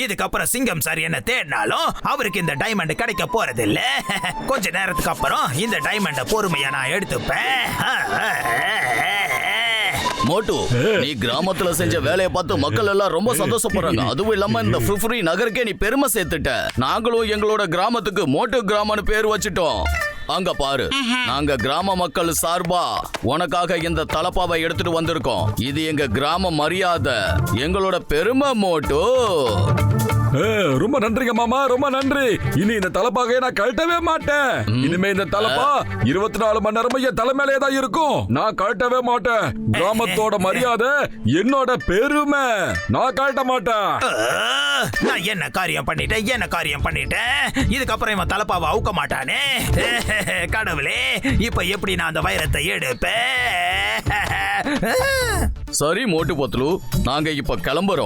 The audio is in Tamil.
இதுக்கப்புறம் சிங்கம் சார் என்ன தேடினாலும் அவருக்கு இந்த டைமண்ட் கிடைக்க போறது இல்ல. கொஞ்ச நேரத்துக்கு அப்புறம் இந்த டைமண்ட பொறுமையா நான் எடுத்துப்பேன். மோட்டு, நீ கிராமத்துல செஞ்ச வேலையை பார்த்து மக்கள் எல்லாம் ரொம்ப சந்தோஷப்படுறாங்க. அதுவும் இல்லாம இந்த ஃப்ரீ நகருக்கே நீ பெருமை சேர்த்துட்ட. நாங்களும் எங்களோட கிராமத்துக்கு மோட்டு கிராமம்னு பேர் வச்சிட்டோம். அங்க பாரு, நாங்க கிராம மக்கள் சார்பா உனக்காக இந்த தலப்பாவை எடுத்துட்டு வந்திருக்கோம். இது எங்க கிராம மரியாதை, எங்களோட பெருமை மோட்டு. ரொம்ப நன்றிங்க மாமா, ரொம்ப நன்றி. இனி இந்த தலப்பாகையை நான் கழட்டவே மாட்டேன். இனிமே இந்த தலப்பா 24 மணி நேரமும் என் தலைமையிலே தான் இருக்கும். நான் கழட்டவே மாட்டேன். கிராமத்தோட மரியாதை என்னோட பெருமை, நான் கழட்ட மாட்டேன். நான் என்ன காரியம் பண்ணிட்டேன். இதுக்கப்புறம் இவன் தலப்பாவை அவுக்க மாட்டானே. கடவுளே, இப்ப எப்படி நான் அந்த வைரத்தை எடுப்பேன்? சரி மோட்டு பத்லு, நாங்க இப்ப கிளம்புறோம்.